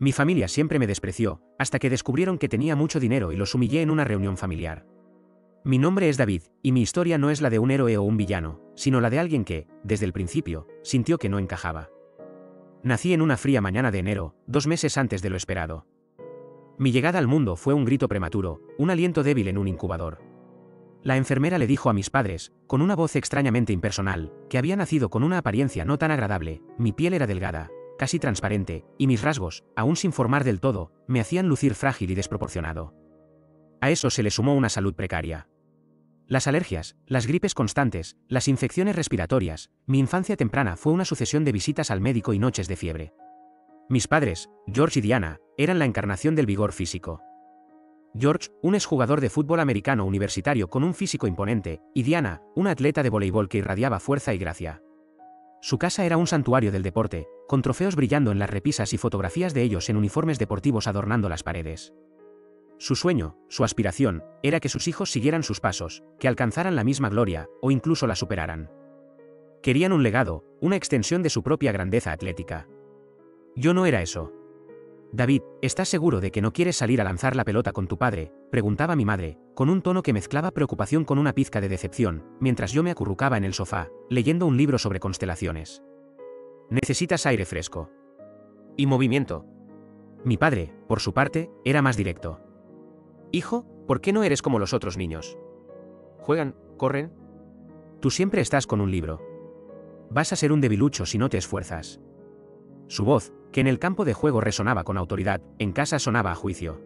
Mi familia siempre me despreció, hasta que descubrieron que tenía mucho dinero y los humillé en una reunión familiar. Mi nombre es David, y mi historia no es la de un héroe o un villano, sino la de alguien que, desde el principio, sintió que no encajaba. Nací en una fría mañana de enero, 2 meses antes de lo esperado. Mi llegada al mundo fue un grito prematuro, un aliento débil en un incubador. La enfermera le dijo a mis padres, con una voz extrañamente impersonal, que había nacido con una apariencia no tan agradable, mi piel era delgada, casi transparente, y mis rasgos, aún sin formar del todo, me hacían lucir frágil y desproporcionado. A eso se le sumó una salud precaria. Las alergias, las gripes constantes, las infecciones respiratorias, mi infancia temprana fue una sucesión de visitas al médico y noches de fiebre. Mis padres, George y Diana, eran la encarnación del vigor físico. George, un exjugador de fútbol americano universitario con un físico imponente, y Diana, una atleta de voleibol que irradiaba fuerza y gracia. Su casa era un santuario del deporte, con trofeos brillando en las repisas y fotografías de ellos en uniformes deportivos adornando las paredes. Su sueño, su aspiración, era que sus hijos siguieran sus pasos, que alcanzaran la misma gloria, o incluso la superaran. Querían un legado, una extensión de su propia grandeza atlética. Yo no era eso. David, ¿estás seguro de que no quieres salir a lanzar la pelota con tu padre?, preguntaba mi madre, con un tono que mezclaba preocupación con una pizca de decepción, mientras yo me acurrucaba en el sofá, leyendo un libro sobre constelaciones. Necesitas aire fresco. Y movimiento. Mi padre, por su parte, era más directo. Hijo, ¿por qué no eres como los otros niños? ¿Juegan, corren? Tú siempre estás con un libro. Vas a ser un debilucho si no te esfuerzas. Su voz, que en el campo de juego resonaba con autoridad, en casa sonaba a juicio.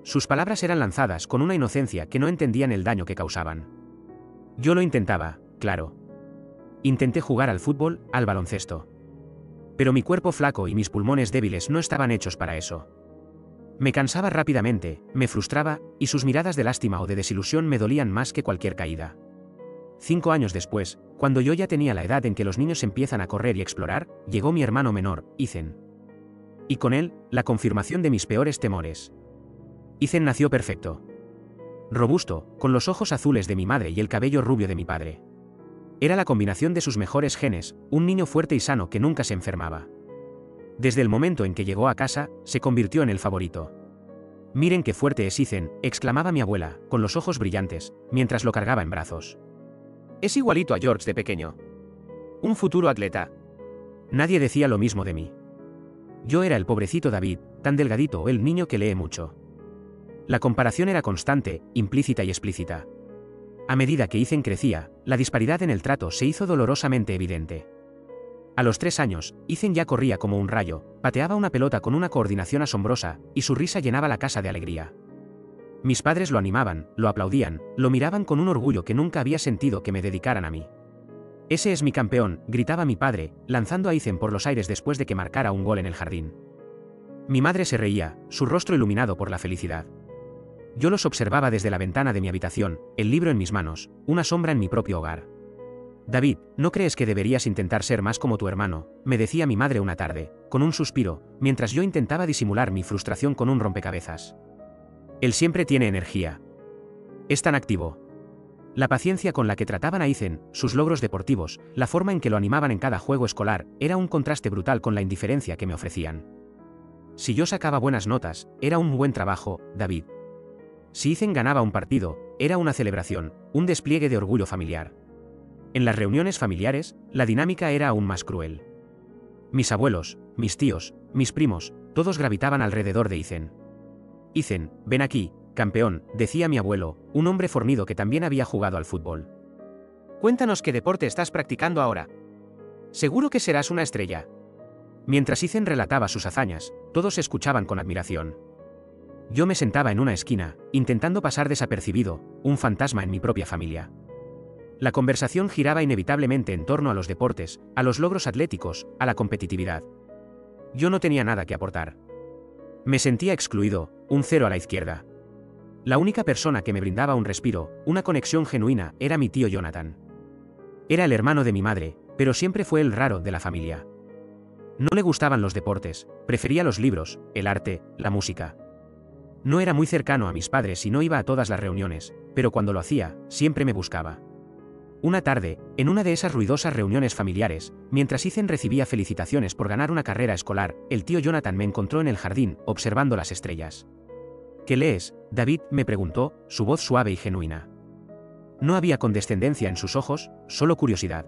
Sus palabras eran lanzadas con una inocencia que no entendían el daño que causaban. Yo lo intentaba, claro. Intenté jugar al fútbol, al baloncesto. Pero mi cuerpo flaco y mis pulmones débiles no estaban hechos para eso. Me cansaba rápidamente, me frustraba, y sus miradas de lástima o de desilusión me dolían más que cualquier caída. 5 años después, cuando yo ya tenía la edad en que los niños empiezan a correr y explorar, llegó mi hermano menor, Ethan. Y con él, la confirmación de mis peores temores. Ethan nació perfecto. Robusto, con los ojos azules de mi madre y el cabello rubio de mi padre. Era la combinación de sus mejores genes, un niño fuerte y sano que nunca se enfermaba. Desde el momento en que llegó a casa, se convirtió en el favorito. Miren qué fuerte es Ethan, exclamaba mi abuela, con los ojos brillantes, mientras lo cargaba en brazos. Es igualito a George de pequeño. Un futuro atleta. Nadie decía lo mismo de mí. Yo era el pobrecito David, tan delgadito o el niño que lee mucho. La comparación era constante, implícita y explícita. A medida que Ethan crecía, la disparidad en el trato se hizo dolorosamente evidente. A los 3 años, Ethan ya corría como un rayo, pateaba una pelota con una coordinación asombrosa, y su risa llenaba la casa de alegría. Mis padres lo animaban, lo aplaudían, lo miraban con un orgullo que nunca había sentido que me dedicaran a mí. Ese es mi campeón, gritaba mi padre, lanzando a Ethan por los aires después de que marcara un gol en el jardín. Mi madre se reía, su rostro iluminado por la felicidad. Yo los observaba desde la ventana de mi habitación, el libro en mis manos, una sombra en mi propio hogar. David, ¿no crees que deberías intentar ser más como tu hermano?, me decía mi madre una tarde, con un suspiro, mientras yo intentaba disimular mi frustración con un rompecabezas. Él siempre tiene energía. Es tan activo. La paciencia con la que trataban a Ethan, sus logros deportivos, la forma en que lo animaban en cada juego escolar, era un contraste brutal con la indiferencia que me ofrecían. Si yo sacaba buenas notas, era un buen trabajo, David. Si Ethan ganaba un partido, era una celebración, un despliegue de orgullo familiar. En las reuniones familiares, la dinámica era aún más cruel. Mis abuelos, mis tíos, mis primos, todos gravitaban alrededor de Ethan. Ethan, ven aquí, campeón, decía mi abuelo, un hombre fornido que también había jugado al fútbol. Cuéntanos qué deporte estás practicando ahora. Seguro que serás una estrella. Mientras Ethan relataba sus hazañas, todos escuchaban con admiración. Yo me sentaba en una esquina, intentando pasar desapercibido, un fantasma en mi propia familia. La conversación giraba inevitablemente en torno a los deportes, a los logros atléticos, a la competitividad. Yo no tenía nada que aportar. Me sentía excluido, un cero a la izquierda. La única persona que me brindaba un respiro, una conexión genuina, era mi tío Jonathan. Era el hermano de mi madre, pero siempre fue el raro de la familia. No le gustaban los deportes, prefería los libros, el arte, la música. No era muy cercano a mis padres y no iba a todas las reuniones, pero cuando lo hacía, siempre me buscaba. Una tarde, en una de esas ruidosas reuniones familiares, mientras Ethan recibía felicitaciones por ganar una carrera escolar, el tío Jonathan me encontró en el jardín, observando las estrellas. ¿Qué lees, David?, me preguntó, su voz suave y genuina. No había condescendencia en sus ojos, solo curiosidad.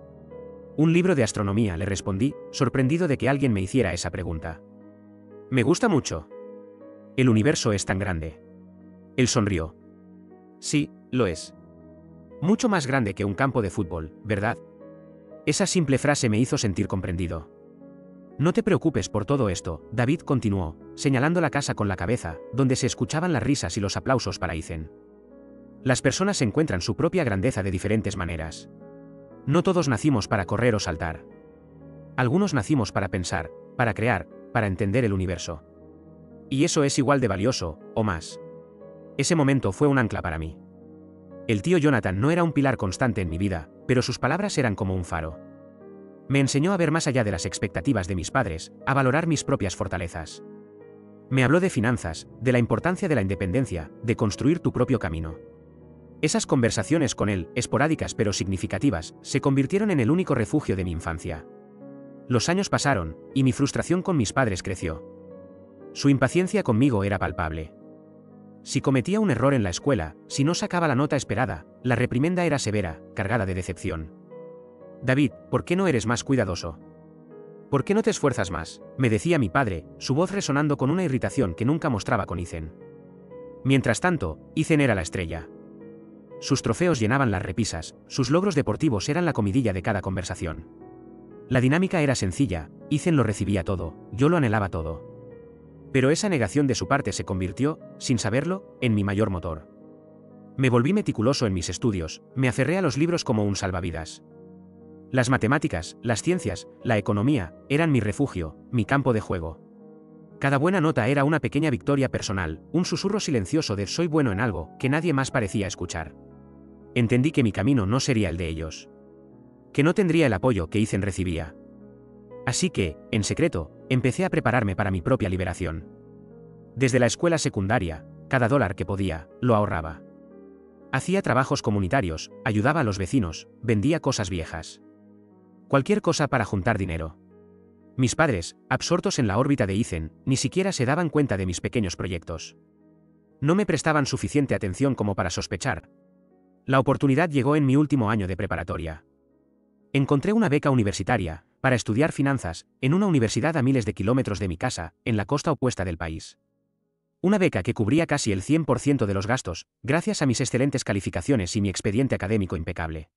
Un libro de astronomía, le respondí, sorprendido de que alguien me hiciera esa pregunta. Me gusta mucho. El universo es tan grande. Él sonrió. Sí, lo es. Mucho más grande que un campo de fútbol, ¿verdad? Esa simple frase me hizo sentir comprendido. No te preocupes por todo esto, David continuó, señalando la casa con la cabeza, donde se escuchaban las risas y los aplausos para Ethan. Las personas encuentran su propia grandeza de diferentes maneras. No todos nacimos para correr o saltar. Algunos nacimos para pensar, para crear, para entender el universo. Y eso es igual de valioso, o más. Ese momento fue un ancla para mí. El tío Jonathan no era un pilar constante en mi vida, pero sus palabras eran como un faro. Me enseñó a ver más allá de las expectativas de mis padres, a valorar mis propias fortalezas. Me habló de finanzas, de la importancia de la independencia, de construir tu propio camino. Esas conversaciones con él, esporádicas pero significativas, se convirtieron en el único refugio de mi infancia. Los años pasaron, y mi frustración con mis padres creció. Su impaciencia conmigo era palpable. Si cometía un error en la escuela, si no sacaba la nota esperada, la reprimenda era severa, cargada de decepción. David, ¿por qué no eres más cuidadoso? ¿Por qué no te esfuerzas más?, me decía mi padre, su voz resonando con una irritación que nunca mostraba con Ethan. Mientras tanto, Ethan era la estrella. Sus trofeos llenaban las repisas, sus logros deportivos eran la comidilla de cada conversación. La dinámica era sencilla, Ethan lo recibía todo, yo lo anhelaba todo. Pero esa negación de su parte se convirtió, sin saberlo, en mi mayor motor. Me volví meticuloso en mis estudios, me aferré a los libros como un salvavidas. Las matemáticas, las ciencias, la economía, eran mi refugio, mi campo de juego. Cada buena nota era una pequeña victoria personal, un susurro silencioso de soy bueno en algo, que nadie más parecía escuchar. Entendí que mi camino no sería el de ellos. Que no tendría el apoyo que Ethan recibía. Así que, en secreto, empecé a prepararme para mi propia liberación. Desde la escuela secundaria, cada dólar que podía, lo ahorraba. Hacía trabajos comunitarios, ayudaba a los vecinos, vendía cosas viejas. Cualquier cosa para juntar dinero. Mis padres, absortos en la órbita de Ethan, ni siquiera se daban cuenta de mis pequeños proyectos. No me prestaban suficiente atención como para sospechar. La oportunidad llegó en mi último año de preparatoria. Encontré una beca universitaria, para estudiar finanzas, en una universidad a miles de kilómetros de mi casa, en la costa opuesta del país. Una beca que cubría casi el 100% de los gastos, gracias a mis excelentes calificaciones y mi expediente académico impecable.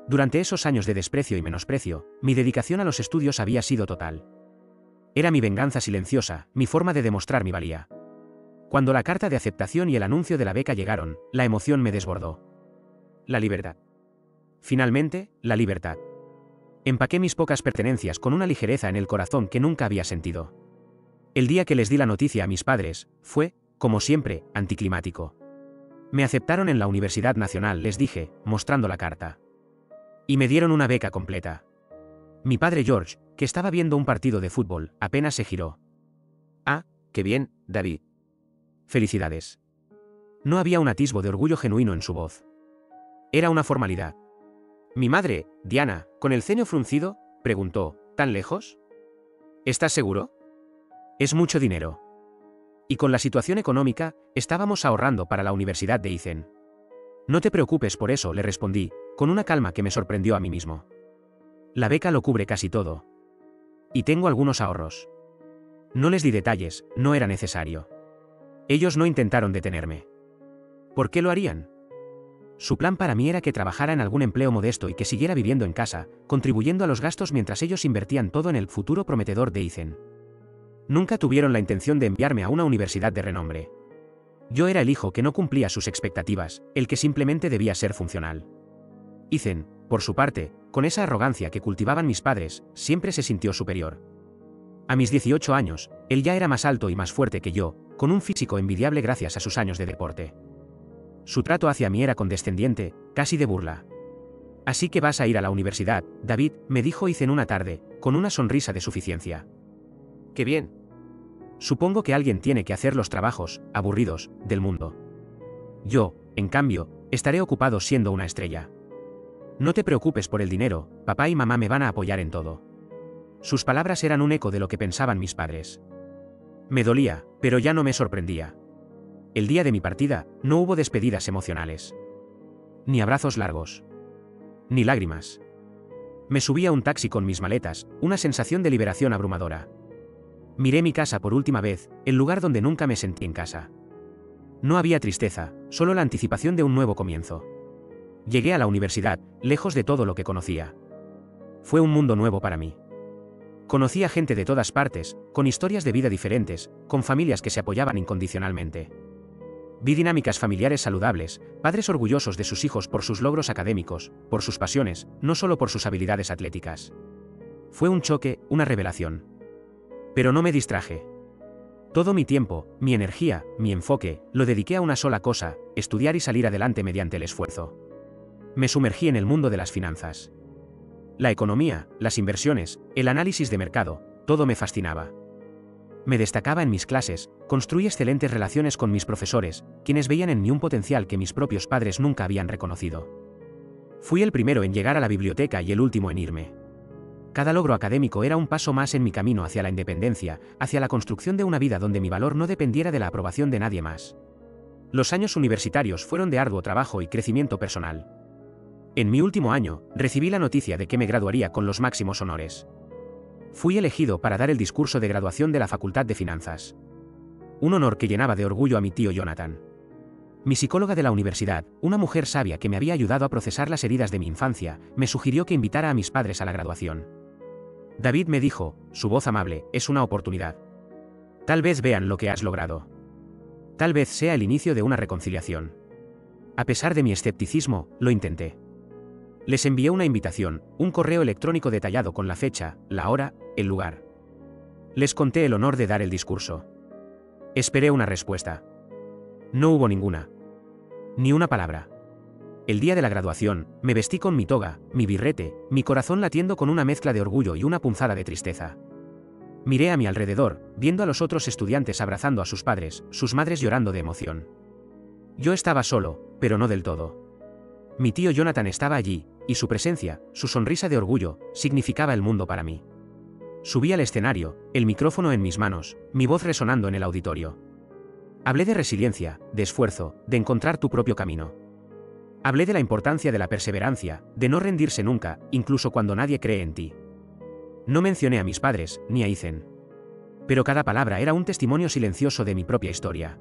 Durante esos años de desprecio y menosprecio, mi dedicación a los estudios había sido total. Era mi venganza silenciosa, mi forma de demostrar mi valía. Cuando la carta de aceptación y el anuncio de la beca llegaron, la emoción me desbordó. La libertad. Finalmente, la libertad. Empaqué mis pocas pertenencias con una ligereza en el corazón que nunca había sentido. El día que les di la noticia a mis padres, fue, como siempre, anticlimático. Me aceptaron en la Universidad Nacional, les dije, mostrando la carta. Y me dieron una beca completa. Mi padre George, que estaba viendo un partido de fútbol, apenas se giró. Ah, qué bien, David. Felicidades. No había un atisbo de orgullo genuino en su voz. Era una formalidad. Mi madre, Diana, con el ceño fruncido, preguntó, ¿tan lejos? ¿Estás seguro? Es mucho dinero. Y con la situación económica, estábamos ahorrando para la universidad de Ethan. No te preocupes por eso, le respondí, con una calma que me sorprendió a mí mismo. La beca lo cubre casi todo. Y tengo algunos ahorros. No les di detalles, no era necesario. Ellos no intentaron detenerme. ¿Por qué lo harían? Su plan para mí era que trabajara en algún empleo modesto y que siguiera viviendo en casa, contribuyendo a los gastos mientras ellos invertían todo en el futuro prometedor de Ethan. Nunca tuvieron la intención de enviarme a una universidad de renombre. Yo era el hijo que no cumplía sus expectativas, el que simplemente debía ser funcional. Ethan, por su parte, con esa arrogancia que cultivaban mis padres, siempre se sintió superior. A mis 18 años, él ya era más alto y más fuerte que yo, con un físico envidiable gracias a sus años de deporte. Su trato hacia mí era condescendiente, casi de burla. Así que vas a ir a la universidad, David, me dijo Ethan una tarde, con una sonrisa de suficiencia. ¡Qué bien! Supongo que alguien tiene que hacer los trabajos, aburridos, del mundo. Yo, en cambio, estaré ocupado siendo una estrella. No te preocupes por el dinero, papá y mamá me van a apoyar en todo. Sus palabras eran un eco de lo que pensaban mis padres. Me dolía, pero ya no me sorprendía. El día de mi partida, no hubo despedidas emocionales. Ni abrazos largos. Ni lágrimas. Me subí a un taxi con mis maletas, una sensación de liberación abrumadora. Miré mi casa por última vez, el lugar donde nunca me sentí en casa. No había tristeza, solo la anticipación de un nuevo comienzo. Llegué a la universidad, lejos de todo lo que conocía. Fue un mundo nuevo para mí. Conocí a gente de todas partes, con historias de vida diferentes, con familias que se apoyaban incondicionalmente. Vi dinámicas familiares saludables, padres orgullosos de sus hijos por sus logros académicos, por sus pasiones, no solo por sus habilidades atléticas. Fue un choque, una revelación. Pero no me distraje. Todo mi tiempo, mi energía, mi enfoque, lo dediqué a una sola cosa: estudiar y salir adelante mediante el esfuerzo. Me sumergí en el mundo de las finanzas. La economía, las inversiones, el análisis de mercado, todo me fascinaba. Me destacaba en mis clases, construí excelentes relaciones con mis profesores, quienes veían en mí un potencial que mis propios padres nunca habían reconocido. Fui el primero en llegar a la biblioteca y el último en irme. Cada logro académico era un paso más en mi camino hacia la independencia, hacia la construcción de una vida donde mi valor no dependiera de la aprobación de nadie más. Los años universitarios fueron de arduo trabajo y crecimiento personal. En mi último año, recibí la noticia de que me graduaría con los máximos honores. Fui elegido para dar el discurso de graduación de la Facultad de Finanzas. Un honor que llenaba de orgullo a mi tío Jonathan. Mi psicóloga de la universidad, una mujer sabia que me había ayudado a procesar las heridas de mi infancia, me sugirió que invitara a mis padres a la graduación. David, me dijo, su voz amable, es una oportunidad. Tal vez vean lo que has logrado. Tal vez sea el inicio de una reconciliación. A pesar de mi escepticismo, lo intenté. Les envié una invitación, un correo electrónico detallado con la fecha, la hora, el lugar. Les conté el honor de dar el discurso. Esperé una respuesta. No hubo ninguna. Ni una palabra. El día de la graduación, me vestí con mi toga, mi birrete, mi corazón latiendo con una mezcla de orgullo y una punzada de tristeza. Miré a mi alrededor, viendo a los otros estudiantes abrazando a sus padres, sus madres llorando de emoción. Yo estaba solo, pero no del todo. Mi tío Jonathan estaba allí, y su presencia, su sonrisa de orgullo, significaba el mundo para mí. Subí al escenario, el micrófono en mis manos, mi voz resonando en el auditorio. Hablé de resiliencia, de esfuerzo, de encontrar tu propio camino. Hablé de la importancia de la perseverancia, de no rendirse nunca, incluso cuando nadie cree en ti. No mencioné a mis padres, ni a Ethan. Pero cada palabra era un testimonio silencioso de mi propia historia.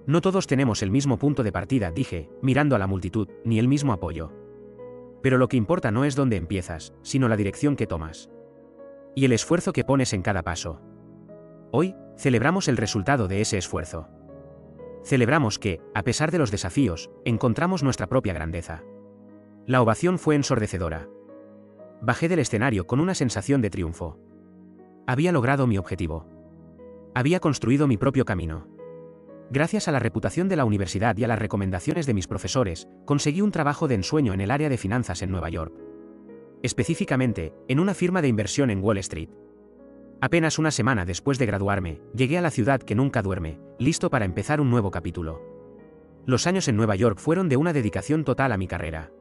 No todos tenemos el mismo punto de partida, dije, mirando a la multitud, ni el mismo apoyo. Pero lo que importa no es dónde empiezas, sino la dirección que tomas. Y el esfuerzo que pones en cada paso. Hoy, celebramos el resultado de ese esfuerzo. Celebramos que, a pesar de los desafíos, encontramos nuestra propia grandeza. La ovación fue ensordecedora. Bajé del escenario con una sensación de triunfo. Había logrado mi objetivo. Había construido mi propio camino. Gracias a la reputación de la universidad y a las recomendaciones de mis profesores, conseguí un trabajo de ensueño en el área de finanzas en Nueva York. Específicamente, en una firma de inversión en Wall Street. Apenas una semana después de graduarme, llegué a la ciudad que nunca duerme, listo para empezar un nuevo capítulo. Los años en Nueva York fueron de una dedicación total a mi carrera.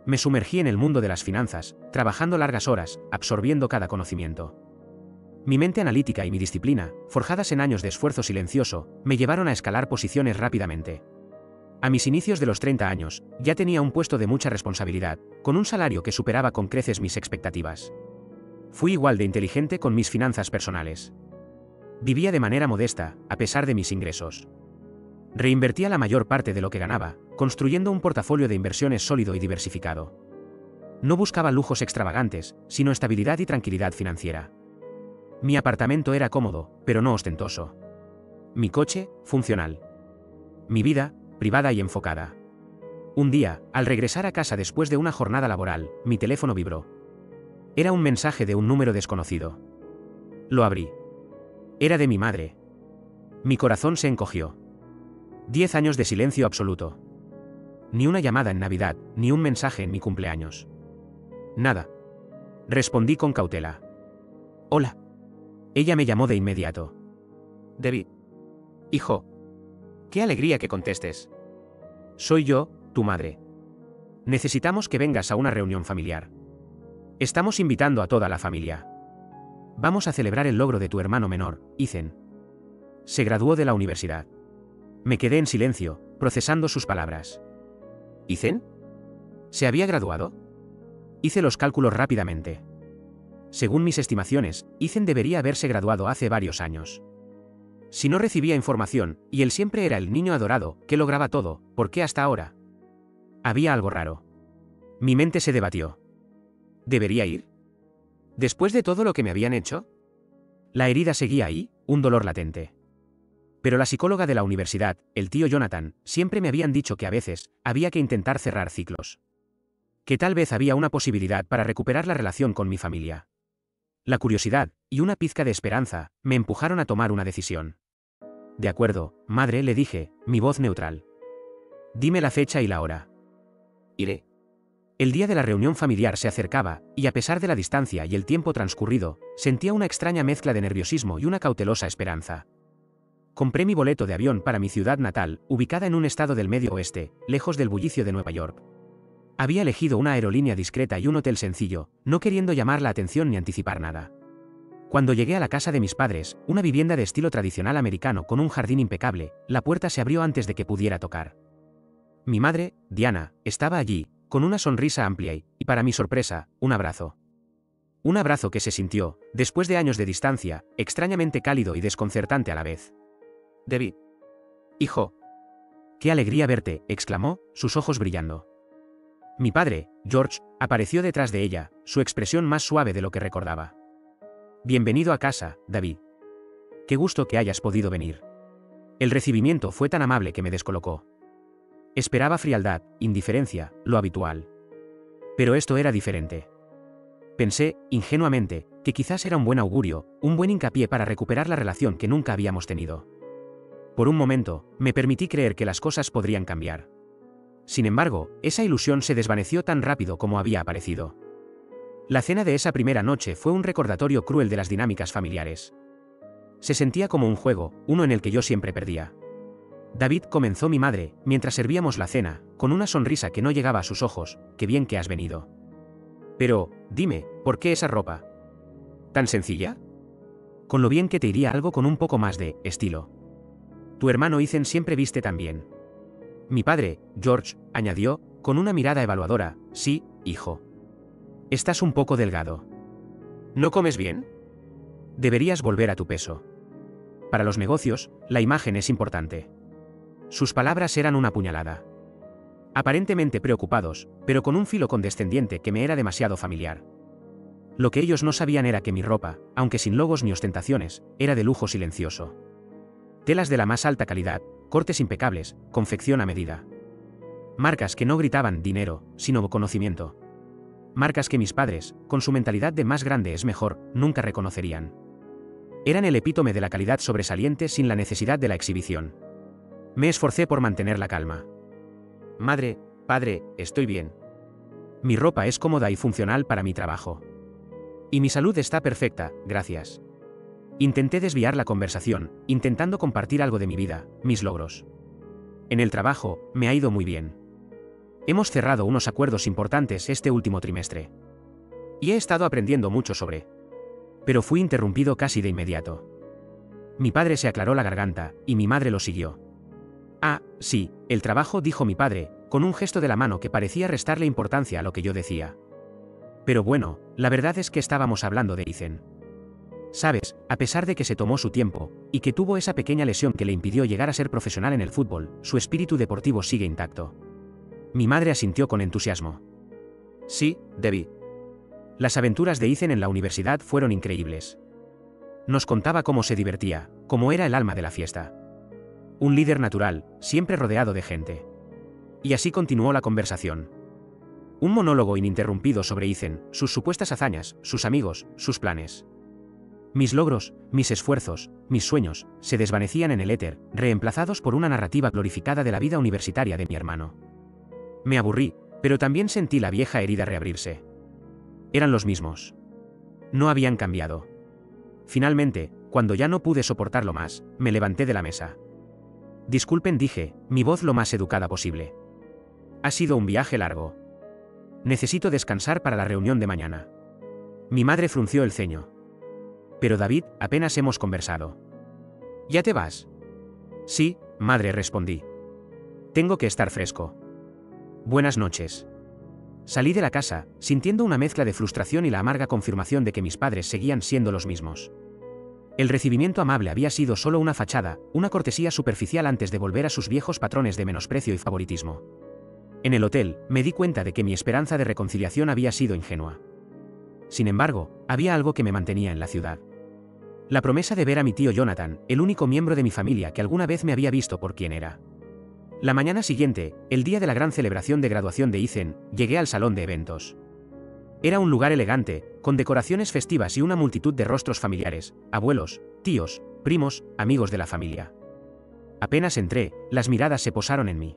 Me sumergí en el mundo de las finanzas, trabajando largas horas, absorbiendo cada conocimiento. Mi mente analítica y mi disciplina, forjadas en años de esfuerzo silencioso, me llevaron a escalar posiciones rápidamente. A mis inicios de los 30 años, ya tenía un puesto de mucha responsabilidad, con un salario que superaba con creces mis expectativas. Fui igual de inteligente con mis finanzas personales. Vivía de manera modesta, a pesar de mis ingresos. Reinvertía la mayor parte de lo que ganaba, construyendo un portafolio de inversiones sólido y diversificado. No buscaba lujos extravagantes, sino estabilidad y tranquilidad financiera. Mi apartamento era cómodo, pero no ostentoso. Mi coche, funcional. Mi vida, privada y enfocada. Un día, al regresar a casa después de una jornada laboral, mi teléfono vibró. Era un mensaje de un número desconocido. Lo abrí. Era de mi madre. Mi corazón se encogió. 10 años de silencio absoluto. Ni una llamada en Navidad, ni un mensaje en mi cumpleaños. Nada. Respondí con cautela. Hola. Ella me llamó de inmediato. David. Hijo. Qué alegría que contestes. Soy yo, tu madre. Necesitamos que vengas a una reunión familiar. Estamos invitando a toda la familia. Vamos a celebrar el logro de tu hermano menor, Ethan. Se graduó de la universidad. Me quedé en silencio, procesando sus palabras. ¿Ethan? ¿Se había graduado? Hice los cálculos rápidamente. Según mis estimaciones, Ethan debería haberse graduado hace varios años. Si no recibía información, y él siempre era el niño adorado, que lograba todo, ¿por qué hasta ahora? Había algo raro. Mi mente se debatió. ¿Debería ir? ¿Después de todo lo que me habían hecho? La herida seguía ahí, un dolor latente. Pero la psicóloga de la universidad, el tío Jonathan, siempre me habían dicho que a veces, había que intentar cerrar ciclos. Que tal vez había una posibilidad para recuperar la relación con mi familia. La curiosidad, y una pizca de esperanza, me empujaron a tomar una decisión. De acuerdo, madre, le dije, mi voz neutral. Dime la fecha y la hora. Iré. El día de la reunión familiar se acercaba, y a pesar de la distancia y el tiempo transcurrido, sentía una extraña mezcla de nerviosismo y una cautelosa esperanza. Compré mi boleto de avión para mi ciudad natal, ubicada en un estado del medio oeste, lejos del bullicio de Nueva York. Había elegido una aerolínea discreta y un hotel sencillo, no queriendo llamar la atención ni anticipar nada. Cuando llegué a la casa de mis padres, una vivienda de estilo tradicional americano con un jardín impecable, la puerta se abrió antes de que pudiera tocar. Mi madre, Diana, estaba allí, con una sonrisa amplia y, para mi sorpresa, un abrazo. Un abrazo que se sintió, después de años de distancia, extrañamente cálido y desconcertante a la vez. David. Hijo. ¡Qué alegría verte!, exclamó, sus ojos brillando. Mi padre, George, apareció detrás de ella, su expresión más suave de lo que recordaba. Bienvenido a casa, David. Qué gusto que hayas podido venir. El recibimiento fue tan amable que me descolocó. Esperaba frialdad, indiferencia, lo habitual. Pero esto era diferente. Pensé, ingenuamente, que quizás era un buen augurio, un buen hincapié para recuperar la relación que nunca habíamos tenido. Por un momento, me permití creer que las cosas podrían cambiar. Sin embargo, esa ilusión se desvaneció tan rápido como había aparecido. La cena de esa primera noche fue un recordatorio cruel de las dinámicas familiares. Se sentía como un juego, uno en el que yo siempre perdía. David, comenzó mi madre, mientras servíamos la cena, con una sonrisa que no llegaba a sus ojos, qué bien que has venido. Pero, dime, ¿por qué esa ropa? ¿Tan sencilla? Con lo bien que te iría algo con un poco más de estilo. Tu hermano Ethan siempre viste tan bien. Mi padre, George, añadió, con una mirada evaluadora, sí, hijo. Estás un poco delgado. ¿No comes bien? Deberías volver a tu peso. Para los negocios, la imagen es importante. Sus palabras eran una puñalada. Aparentemente preocupados, pero con un filo condescendiente que me era demasiado familiar. Lo que ellos no sabían era que mi ropa, aunque sin logos ni ostentaciones, era de lujo silencioso. Telas de la más alta calidad, cortes impecables, confección a medida. Marcas que no gritaban dinero, sino conocimiento. Marcas que mis padres, con su mentalidad de más grande es mejor, nunca reconocerían. Eran el epítome de la calidad sobresaliente sin la necesidad de la exhibición. Me esforcé por mantener la calma. Madre, padre, estoy bien. Mi ropa es cómoda y funcional para mi trabajo. Y mi salud está perfecta, gracias. Intenté desviar la conversación, intentando compartir algo de mi vida, mis logros. En el trabajo, me ha ido muy bien. Hemos cerrado unos acuerdos importantes este último trimestre. Y he estado aprendiendo mucho sobre. Pero fui interrumpido casi de inmediato. Mi padre se aclaró la garganta, y mi madre lo siguió. Ah, sí, el trabajo, dijo mi padre, con un gesto de la mano que parecía restarle importancia a lo que yo decía. Pero bueno, la verdad es que estábamos hablando de Ethan. Sabes, a pesar de que se tomó su tiempo, y que tuvo esa pequeña lesión que le impidió llegar a ser profesional en el fútbol, su espíritu deportivo sigue intacto. Mi madre asintió con entusiasmo. Sí, David. Las aventuras de Ethan en la universidad fueron increíbles. Nos contaba cómo se divertía, cómo era el alma de la fiesta. Un líder natural, siempre rodeado de gente. Y así continuó la conversación. Un monólogo ininterrumpido sobre Ethan, sus supuestas hazañas, sus amigos, sus planes. Mis logros, mis esfuerzos, mis sueños, se desvanecían en el éter, reemplazados por una narrativa glorificada de la vida universitaria de mi hermano. Me aburrí, pero también sentí la vieja herida reabrirse. Eran los mismos. No habían cambiado. Finalmente, cuando ya no pude soportarlo más, me levanté de la mesa. Disculpen, dije, mi voz lo más educada posible. Ha sido un viaje largo. Necesito descansar para la reunión de mañana. Mi madre frunció el ceño. Pero David, apenas hemos conversado. ¿Ya te vas? Sí, madre, respondí. Tengo que estar fresco. Buenas noches. Salí de la casa, sintiendo una mezcla de frustración y la amarga confirmación de que mis padres seguían siendo los mismos. El recibimiento amable había sido solo una fachada, una cortesía superficial antes de volver a sus viejos patrones de menosprecio y favoritismo. En el hotel, me di cuenta de que mi esperanza de reconciliación había sido ingenua. Sin embargo, había algo que me mantenía en la ciudad. La promesa de ver a mi tío Jonathan, el único miembro de mi familia que alguna vez me había visto por quien era. La mañana siguiente, el día de la gran celebración de graduación de Ethan, llegué al salón de eventos. Era un lugar elegante, con decoraciones festivas y una multitud de rostros familiares, abuelos, tíos, primos, amigos de la familia. Apenas entré, las miradas se posaron en mí.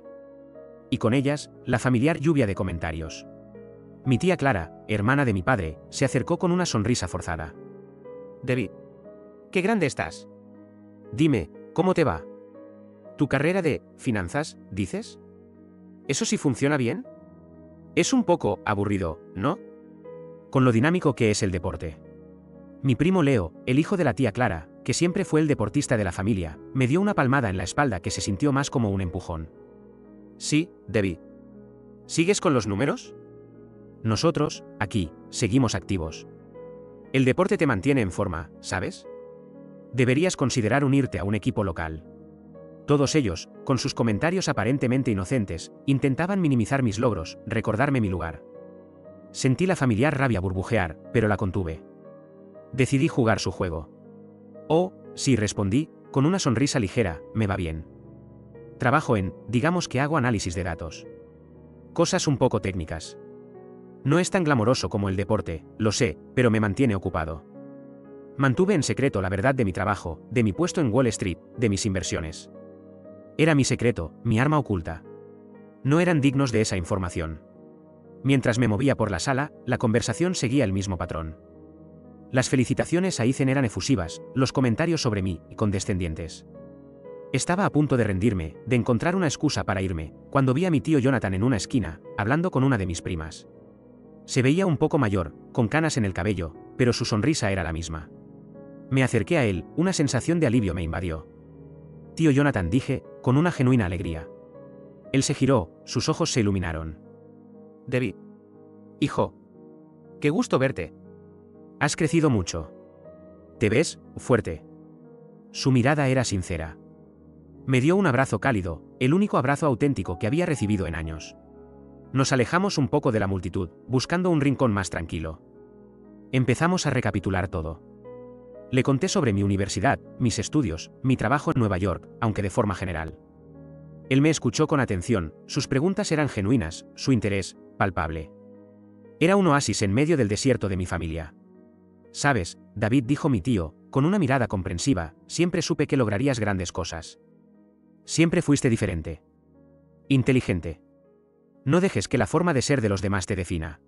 Y con ellas, la familiar lluvia de comentarios. Mi tía Clara, hermana de mi padre, se acercó con una sonrisa forzada. David, qué grande estás. Dime, ¿cómo te va? ¿Tu carrera de finanzas, dices? ¿Eso sí funciona bien? Es un poco aburrido, ¿no? Con lo dinámico que es el deporte. Mi primo Leo, el hijo de la tía Clara, que siempre fue el deportista de la familia, me dio una palmada en la espalda que se sintió más como un empujón. Sí, David. ¿Sigues con los números? Nosotros, aquí, seguimos activos. El deporte te mantiene en forma, ¿sabes? Deberías considerar unirte a un equipo local. Todos ellos, con sus comentarios aparentemente inocentes, intentaban minimizar mis logros, recordarme mi lugar. Sentí la familiar rabia burbujear, pero la contuve. Decidí jugar su juego. Oh, sí, respondí, con una sonrisa ligera, me va bien. Trabajo digamos que hago análisis de datos. Cosas un poco técnicas. No es tan glamoroso como el deporte, lo sé, pero me mantiene ocupado. Mantuve en secreto la verdad de mi trabajo, de mi puesto en Wall Street, de mis inversiones. Era mi secreto, mi arma oculta. No eran dignos de esa información. Mientras me movía por la sala, la conversación seguía el mismo patrón. Las felicitaciones a Ethan eran efusivas, los comentarios sobre mí, condescendientes. Estaba a punto de rendirme, de encontrar una excusa para irme, cuando vi a mi tío Jonathan en una esquina, hablando con una de mis primas. Se veía un poco mayor, con canas en el cabello, pero su sonrisa era la misma. Me acerqué a él, una sensación de alivio me invadió. Tío Jonathan, dije, con una genuina alegría. Él se giró, sus ojos se iluminaron. David. Hijo. Qué gusto verte. Has crecido mucho. ¿Te ves fuerte? Su mirada era sincera. Me dio un abrazo cálido, el único abrazo auténtico que había recibido en años. Nos alejamos un poco de la multitud, buscando un rincón más tranquilo. Empezamos a recapitular todo. Le conté sobre mi universidad, mis estudios, mi trabajo en Nueva York, aunque de forma general. Él me escuchó con atención, sus preguntas eran genuinas, su interés, palpable. Era un oasis en medio del desierto de mi familia. Sabes, David, dijo mi tío, con una mirada comprensiva, siempre supe que lograrías grandes cosas. Siempre fuiste diferente. Inteligente. No dejes que la forma de ser de los demás te defina.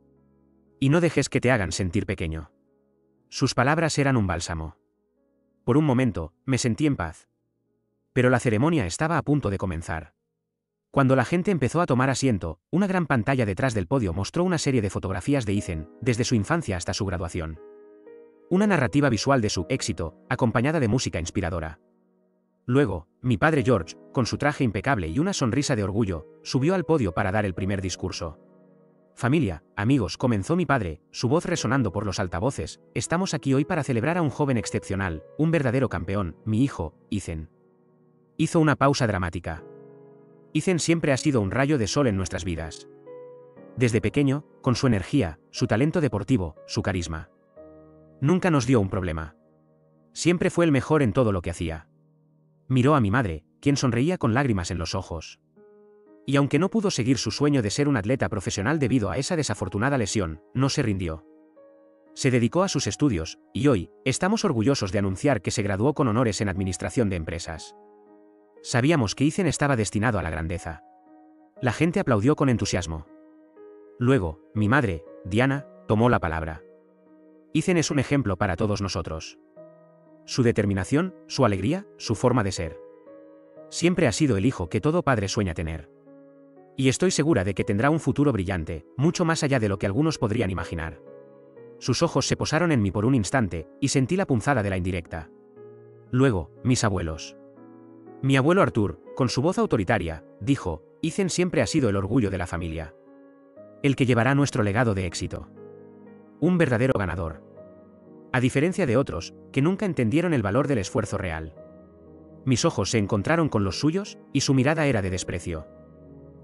Y no dejes que te hagan sentir pequeño. Sus palabras eran un bálsamo. Por un momento, me sentí en paz. Pero la ceremonia estaba a punto de comenzar. Cuando la gente empezó a tomar asiento, una gran pantalla detrás del podio mostró una serie de fotografías de Ethan, desde su infancia hasta su graduación. Una narrativa visual de su éxito, acompañada de música inspiradora. Luego, mi padre George, con su traje impecable y una sonrisa de orgullo, subió al podio para dar el primer discurso. Familia, amigos, comenzó mi padre, su voz resonando por los altavoces, estamos aquí hoy para celebrar a un joven excepcional, un verdadero campeón, mi hijo, Ethan. Hizo una pausa dramática. Ethan siempre ha sido un rayo de sol en nuestras vidas. Desde pequeño, con su energía, su talento deportivo, su carisma. Nunca nos dio un problema. Siempre fue el mejor en todo lo que hacía. Miró a mi madre, quien sonreía con lágrimas en los ojos. Y aunque no pudo seguir su sueño de ser un atleta profesional debido a esa desafortunada lesión, no se rindió. Se dedicó a sus estudios, y hoy, estamos orgullosos de anunciar que se graduó con honores en Administración de Empresas. Sabíamos que Ethan estaba destinado a la grandeza. La gente aplaudió con entusiasmo. Luego, mi madre, Diana, tomó la palabra. Ethan es un ejemplo para todos nosotros. Su determinación, su alegría, su forma de ser. Siempre ha sido el hijo que todo padre sueña tener. Y estoy segura de que tendrá un futuro brillante, mucho más allá de lo que algunos podrían imaginar. Sus ojos se posaron en mí por un instante, y sentí la punzada de la indirecta. Luego, mis abuelos. Mi abuelo Arthur, con su voz autoritaria, dijo: Ethan siempre ha sido el orgullo de la familia. El que llevará nuestro legado de éxito. Un verdadero ganador. A diferencia de otros, que nunca entendieron el valor del esfuerzo real. Mis ojos se encontraron con los suyos, y su mirada era de desprecio.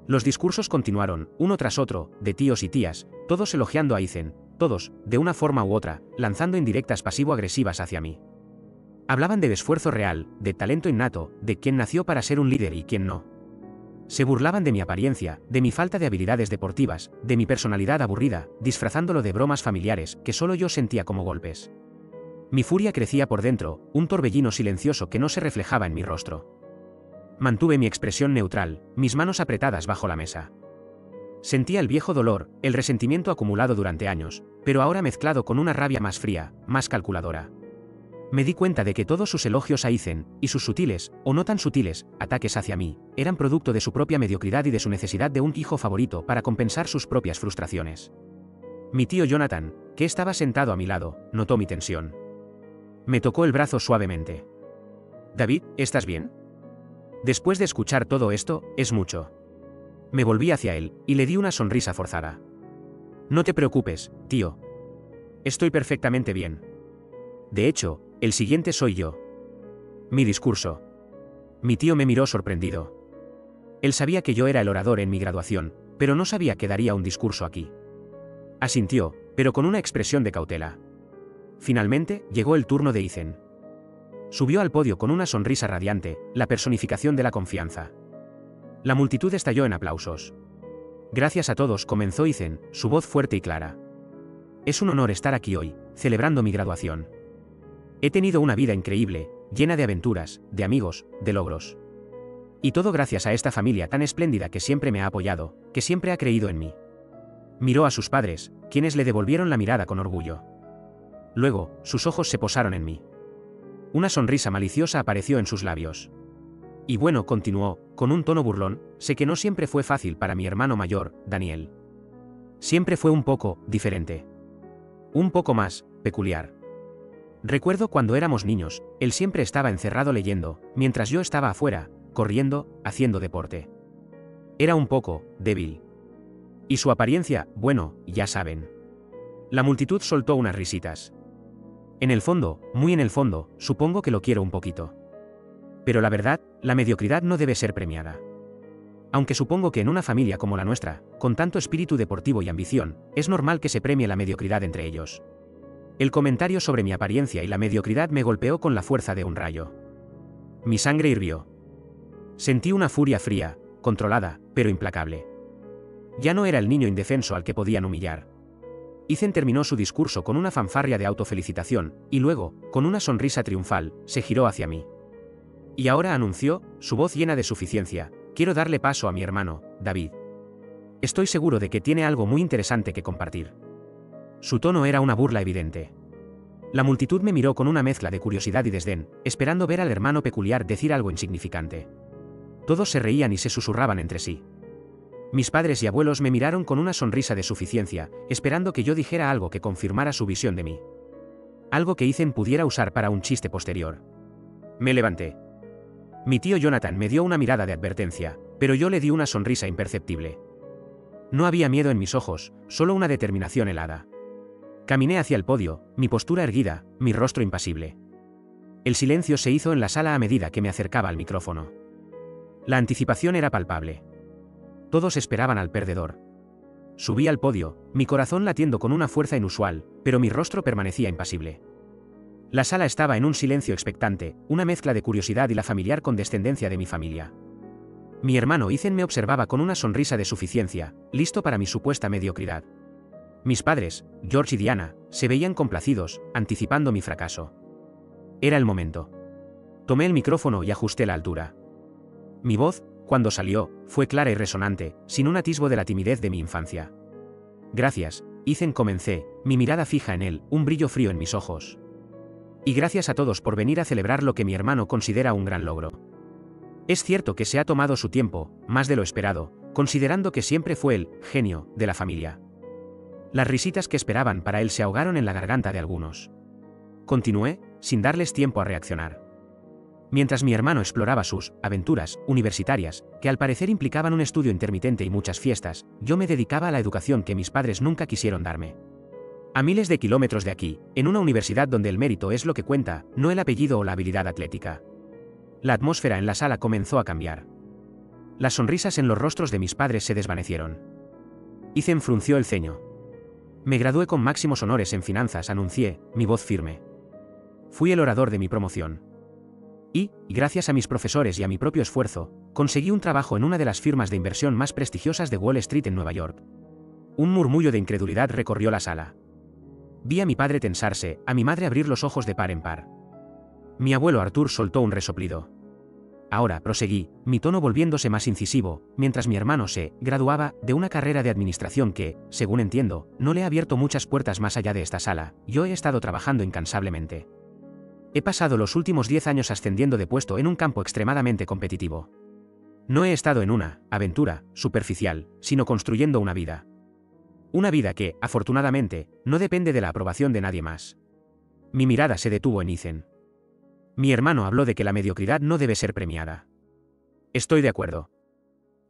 Los discursos continuaron, uno tras otro, de tíos y tías, todos elogiando a Ethan, todos, de una forma u otra, lanzando indirectas pasivo-agresivas hacia mí. Hablaban del esfuerzo real, de talento innato, de quién nació para ser un líder y quién no. Se burlaban de mi apariencia, de mi falta de habilidades deportivas, de mi personalidad aburrida, disfrazándolo de bromas familiares que solo yo sentía como golpes. Mi furia crecía por dentro, un torbellino silencioso que no se reflejaba en mi rostro. Mantuve mi expresión neutral, mis manos apretadas bajo la mesa. Sentía el viejo dolor, el resentimiento acumulado durante años, pero ahora mezclado con una rabia más fría, más calculadora. Me di cuenta de que todos sus elogios a Ethan, y sus sutiles, o no tan sutiles, ataques hacia mí, eran producto de su propia mediocridad y de su necesidad de un hijo favorito para compensar sus propias frustraciones. Mi tío Jonathan, que estaba sentado a mi lado, notó mi tensión. Me tocó el brazo suavemente. «David, ¿estás bien?» Después de escuchar todo esto, es mucho. Me volví hacia él, y le di una sonrisa forzada. «No te preocupes, tío. Estoy perfectamente bien. De hecho, el siguiente soy yo». Mi discurso. Mi tío me miró sorprendido. Él sabía que yo era el orador en mi graduación, pero no sabía que daría un discurso aquí. Asintió, pero con una expresión de cautela. Finalmente, llegó el turno de Ethan. Subió al podio con una sonrisa radiante, la personificación de la confianza. La multitud estalló en aplausos. «Gracias a todos», comenzó Ethan, su voz fuerte y clara. «Es un honor estar aquí hoy, celebrando mi graduación. He tenido una vida increíble, llena de aventuras, de amigos, de logros. Y todo gracias a esta familia tan espléndida que siempre me ha apoyado, que siempre ha creído en mí». Miró a sus padres, quienes le devolvieron la mirada con orgullo. Luego, sus ojos se posaron en mí. Una sonrisa maliciosa apareció en sus labios. «Y bueno», continuó, con un tono burlón, «sé que no siempre fue fácil para mi hermano mayor, Daniel. Siempre fue un poco diferente. Un poco más peculiar. Recuerdo cuando éramos niños, él siempre estaba encerrado leyendo, mientras yo estaba afuera, corriendo, haciendo deporte. Era un poco débil. Y su apariencia, bueno, ya saben». La multitud soltó unas risitas. «En el fondo, muy en el fondo, supongo que lo quiero un poquito. Pero la verdad, la mediocridad no debe ser premiada. Aunque supongo que en una familia como la nuestra, con tanto espíritu deportivo y ambición, es normal que se premie la mediocridad entre ellos». El comentario sobre mi apariencia y la mediocridad me golpeó con la fuerza de un rayo. Mi sangre hirvió. Sentí una furia fría, controlada, pero implacable. Ya no era el niño indefenso al que podían humillar. Ethan terminó su discurso con una fanfarria de autofelicitación, y luego, con una sonrisa triunfal, se giró hacia mí. «Y ahora», anunció, su voz llena de suficiencia, «quiero darle paso a mi hermano, David. Estoy seguro de que tiene algo muy interesante que compartir». Su tono era una burla evidente. La multitud me miró con una mezcla de curiosidad y desdén, esperando ver al hermano peculiar decir algo insignificante. Todos se reían y se susurraban entre sí. Mis padres y abuelos me miraron con una sonrisa de suficiencia, esperando que yo dijera algo que confirmara su visión de mí. Algo que Ethan pudiera usar para un chiste posterior. Me levanté. Mi tío Jonathan me dio una mirada de advertencia, pero yo le di una sonrisa imperceptible. No había miedo en mis ojos, solo una determinación helada. Caminé hacia el podio, mi postura erguida, mi rostro impasible. El silencio se hizo en la sala a medida que me acercaba al micrófono. La anticipación era palpable. Todos esperaban al perdedor. Subí al podio, mi corazón latiendo con una fuerza inusual, pero mi rostro permanecía impasible. La sala estaba en un silencio expectante, una mezcla de curiosidad y la familiar condescendencia de mi familia. Mi hermano Ethan me observaba con una sonrisa de suficiencia, listo para mi supuesta mediocridad. Mis padres, George y Diana, se veían complacidos, anticipando mi fracaso. Era el momento. Tomé el micrófono y ajusté la altura. Mi voz, cuando salió, fue clara y resonante, sin un atisbo de la timidez de mi infancia. «Gracias, Ethan», comencé, mi mirada fija en él, un brillo frío en mis ojos. «Y gracias a todos por venir a celebrar lo que mi hermano considera un gran logro. Es cierto que se ha tomado su tiempo, más de lo esperado, considerando que siempre fue el genio de la familia. Las risitas que esperaban para él se ahogaron en la garganta de algunos. Continué, sin darles tiempo a reaccionar. Mientras mi hermano exploraba sus aventuras universitarias, que al parecer implicaban un estudio intermitente y muchas fiestas, yo me dedicaba a la educación que mis padres nunca quisieron darme. A miles de kilómetros de aquí, en una universidad donde el mérito es lo que cuenta, no el apellido o la habilidad atlética. La atmósfera en la sala comenzó a cambiar. Las sonrisas en los rostros de mis padres se desvanecieron. Ethan frunció el ceño. Me gradué con máximos honores en finanzas, anuncié, mi voz firme. Fui el orador de mi promoción. Y, gracias a mis profesores y a mi propio esfuerzo, conseguí un trabajo en una de las firmas de inversión más prestigiosas de Wall Street en Nueva York. Un murmullo de incredulidad recorrió la sala. Vi a mi padre tensarse, a mi madre abrir los ojos de par en par. Mi abuelo Arthur soltó un resoplido. Ahora, proseguí, mi tono volviéndose más incisivo, mientras mi hermano se graduaba de una carrera de administración que, según entiendo, no le ha abierto muchas puertas más allá de esta sala. Yo he estado trabajando incansablemente. He pasado los últimos 10 años ascendiendo de puesto en un campo extremadamente competitivo. No he estado en una aventura superficial, sino construyendo una vida. Una vida que, afortunadamente, no depende de la aprobación de nadie más. Mi mirada se detuvo en Ethan. Mi hermano habló de que la mediocridad no debe ser premiada. Estoy de acuerdo.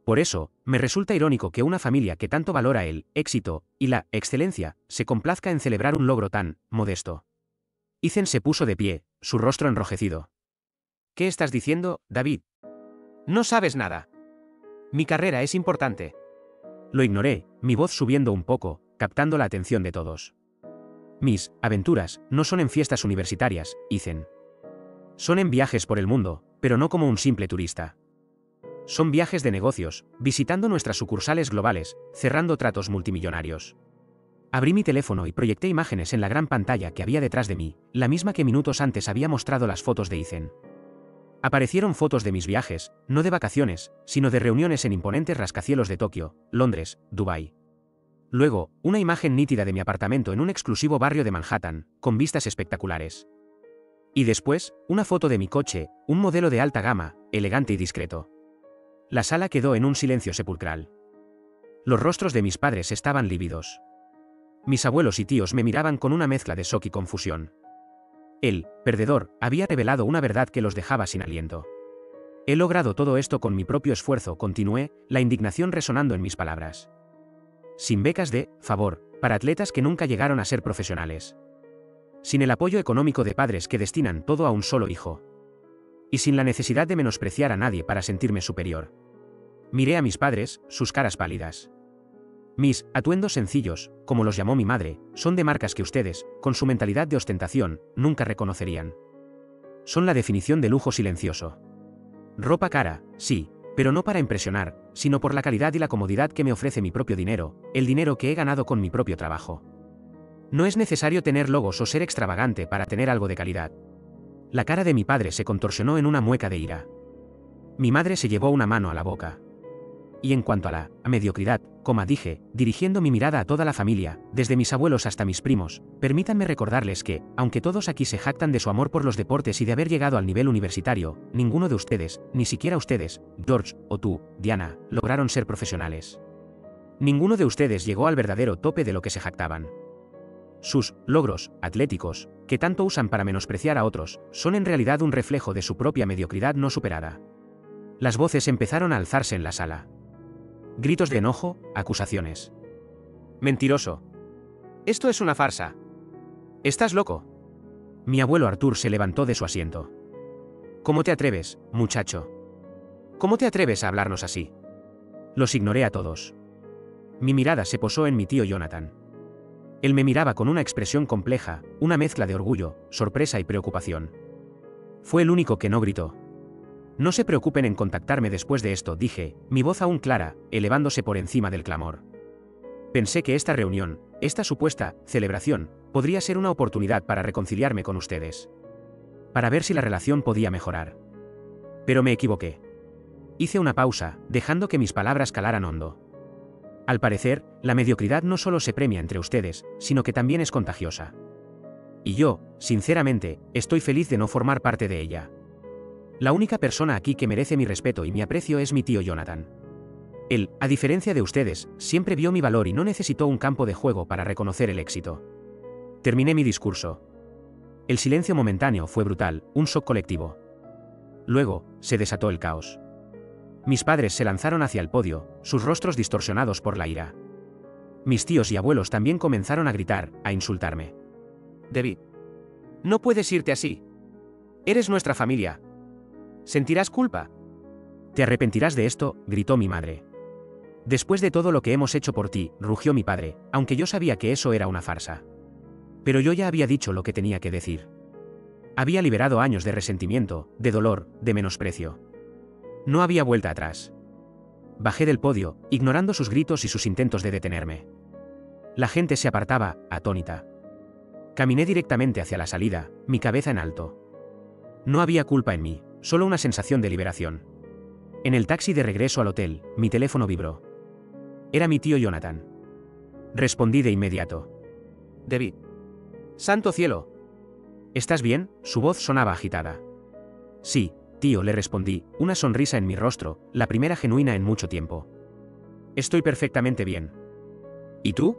Por eso, me resulta irónico que una familia que tanto valora el éxito y la excelencia se complazca en celebrar un logro tan modesto. Ethan se puso de pie, su rostro enrojecido. ¿Qué estás diciendo, David? No sabes nada. Mi carrera es importante. Lo ignoré, mi voz subiendo un poco, captando la atención de todos. Mis aventuras no son en fiestas universitarias, Ethan. Son en viajes por el mundo, pero no como un simple turista. Son viajes de negocios, visitando nuestras sucursales globales, cerrando tratos multimillonarios. Abrí mi teléfono y proyecté imágenes en la gran pantalla que había detrás de mí, la misma que minutos antes había mostrado las fotos de Ethan. Aparecieron fotos de mis viajes, no de vacaciones, sino de reuniones en imponentes rascacielos de Tokio, Londres, Dubái. Luego, una imagen nítida de mi apartamento en un exclusivo barrio de Manhattan, con vistas espectaculares. Y después, una foto de mi coche, un modelo de alta gama, elegante y discreto. La sala quedó en un silencio sepulcral. Los rostros de mis padres estaban lívidos. Mis abuelos y tíos me miraban con una mezcla de shock y confusión. El perdedor había revelado una verdad que los dejaba sin aliento. He logrado todo esto con mi propio esfuerzo, continué, la indignación resonando en mis palabras. Sin becas de favor, para atletas que nunca llegaron a ser profesionales. Sin el apoyo económico de padres que destinan todo a un solo hijo. Y sin la necesidad de menospreciar a nadie para sentirme superior. Miré a mis padres, sus caras pálidas. Mis atuendos sencillos, como los llamó mi madre, son de marcas que ustedes, con su mentalidad de ostentación, nunca reconocerían. Son la definición de lujo silencioso. Ropa cara, sí, pero no para impresionar, sino por la calidad y la comodidad que me ofrece mi propio dinero, el dinero que he ganado con mi propio trabajo. No es necesario tener logos o ser extravagante para tener algo de calidad. La cara de mi padre se contorsionó en una mueca de ira. Mi madre se llevó una mano a la boca. Y en cuanto a la mediocridad, dije, dirigiendo mi mirada a toda la familia, desde mis abuelos hasta mis primos, permítanme recordarles que, aunque todos aquí se jactan de su amor por los deportes y de haber llegado al nivel universitario, ninguno de ustedes, ni siquiera ustedes, George, o tú, Diana, lograron ser profesionales. Ninguno de ustedes llegó al verdadero tope de lo que se jactaban. Sus logros atléticos, que tanto usan para menospreciar a otros, son en realidad un reflejo de su propia mediocridad no superada. Las voces empezaron a alzarse en la sala. Gritos de enojo, acusaciones. Mentiroso. Esto es una farsa. ¿Estás loco? Mi abuelo Arthur se levantó de su asiento. ¿Cómo te atreves, muchacho? ¿Cómo te atreves a hablarnos así? Los ignoré a todos. Mi mirada se posó en mi tío Jonathan. Él me miraba con una expresión compleja, una mezcla de orgullo, sorpresa y preocupación. Fue el único que no gritó. No se preocupen en contactarme después de esto, dije, mi voz aún clara, elevándose por encima del clamor. Pensé que esta reunión, esta supuesta celebración, podría ser una oportunidad para reconciliarme con ustedes. Para ver si la relación podía mejorar. Pero me equivoqué. Hice una pausa, dejando que mis palabras calaran hondo. Al parecer, la mediocridad no solo se premia entre ustedes, sino que también es contagiosa. Y yo, sinceramente, estoy feliz de no formar parte de ella. La única persona aquí que merece mi respeto y mi aprecio es mi tío Jonathan. Él, a diferencia de ustedes, siempre vio mi valor y no necesitó un campo de juego para reconocer el éxito. Terminé mi discurso. El silencio momentáneo fue brutal, un shock colectivo. Luego, se desató el caos. Mis padres se lanzaron hacia el podio, sus rostros distorsionados por la ira. Mis tíos y abuelos también comenzaron a gritar, a insultarme. David, no puedes irte así. Eres nuestra familia. ¿Sentirás culpa? Te arrepentirás de esto, gritó mi madre. Después de todo lo que hemos hecho por ti, rugió mi padre, aunque yo sabía que eso era una farsa. Pero yo ya había dicho lo que tenía que decir. Había liberado años de resentimiento, de dolor, de menosprecio. No había vuelta atrás. Bajé del podio, ignorando sus gritos y sus intentos de detenerme. La gente se apartaba, atónita. Caminé directamente hacia la salida, mi cabeza en alto. No había culpa en mí, solo una sensación de liberación. En el taxi de regreso al hotel, mi teléfono vibró. Era mi tío Jonathan. Respondí de inmediato. David. ¡Santo cielo! ¿Estás bien? Su voz sonaba agitada. Sí, tío, le respondí, una sonrisa en mi rostro, la primera genuina en mucho tiempo. Estoy perfectamente bien. ¿Y tú?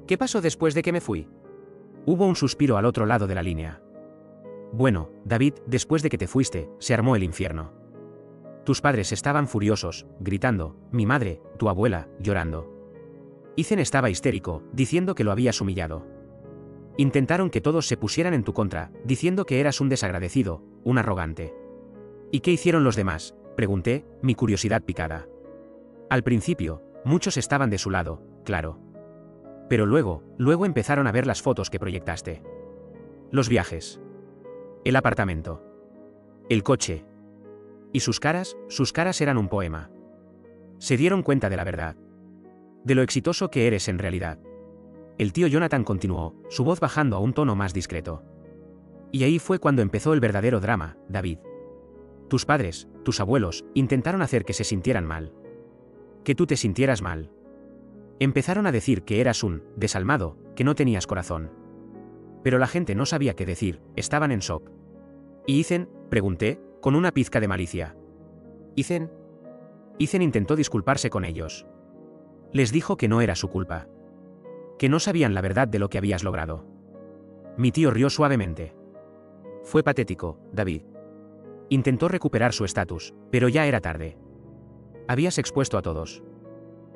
¿Qué pasó después de que me fui? Hubo un suspiro al otro lado de la línea. Bueno, David, después de que te fuiste, se armó el infierno. Tus padres estaban furiosos, gritando, mi madre, tu abuela, llorando. Ethan estaba histérico, diciendo que lo habías humillado. Intentaron que todos se pusieran en tu contra, diciendo que eras un desagradecido, un arrogante. ¿Y qué hicieron los demás?, pregunté, mi curiosidad picada. Al principio, muchos estaban de su lado, claro. Pero luego empezaron a ver las fotos que proyectaste. Los viajes. El apartamento. El coche. Y sus caras eran un poema. Se dieron cuenta de la verdad. De lo exitoso que eres en realidad. El tío Jonathan continuó, su voz bajando a un tono más discreto. Y ahí fue cuando empezó el verdadero drama, David. Tus padres, tus abuelos, intentaron hacer que se sintieran mal. Que tú te sintieras mal. Empezaron a decir que eras un desalmado, que no tenías corazón. Pero la gente no sabía qué decir, estaban en shock. ¿Y Ethan?, pregunté, con una pizca de malicia. ¿Ethan? Ethan intentó disculparse con ellos. Les dijo que no era su culpa. Que no sabían la verdad de lo que habías logrado. Mi tío rió suavemente. Fue patético, David. Intentó recuperar su estatus, pero ya era tarde. Habías expuesto a todos.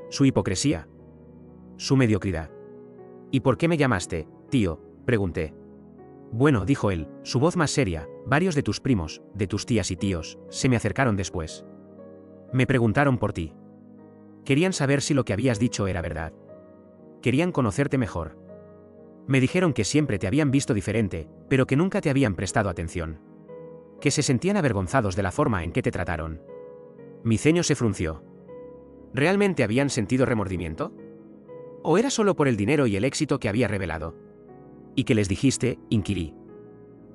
Su hipocresía. Su mediocridad. ¿Y por qué me llamaste, tío?, pregunté. Bueno, dijo él, su voz más seria, varios de tus primos, de tus tías y tíos, se me acercaron después. Me preguntaron por ti. Querían saber si lo que habías dicho era verdad. Querían conocerte mejor. Me dijeron que siempre te habían visto diferente, pero que nunca te habían prestado atención. Que se sentían avergonzados de la forma en que te trataron. Mi ceño se frunció. ¿Realmente habían sentido remordimiento? ¿O era solo por el dinero y el éxito que había revelado? ¿Y qué les dijiste?, inquirí.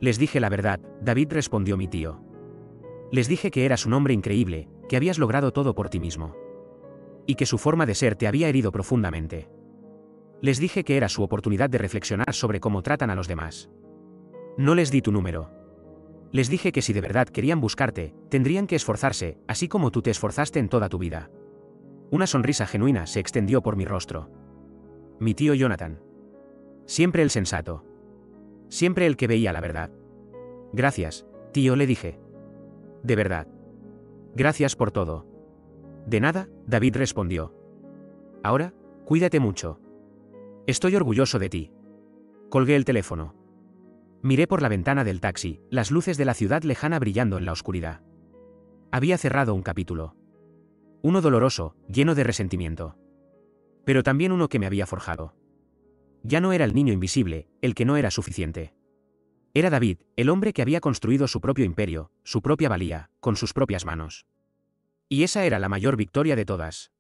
Les dije la verdad, David, respondió mi tío. Les dije que eras un hombre increíble, que habías logrado todo por ti mismo. Y que su forma de ser te había herido profundamente. Les dije que era su oportunidad de reflexionar sobre cómo tratan a los demás. No les di tu número. Les dije que si de verdad querían buscarte, tendrían que esforzarse, así como tú te esforzaste en toda tu vida. Una sonrisa genuina se extendió por mi rostro. Mi tío Jonathan. Siempre el sensato. Siempre el que veía la verdad. Gracias, tío, le dije. De verdad. Gracias por todo. De nada, David respondió. Ahora, cuídate mucho. Estoy orgulloso de ti. Colgué el teléfono. Miré por la ventana del taxi, las luces de la ciudad lejana brillando en la oscuridad. Había cerrado un capítulo. Uno doloroso, lleno de resentimiento. Pero también uno que me había forjado. Ya no era el niño invisible, el que no era suficiente. Era David, el hombre que había construido su propio imperio, su propia valía, con sus propias manos. Y esa era la mayor victoria de todas.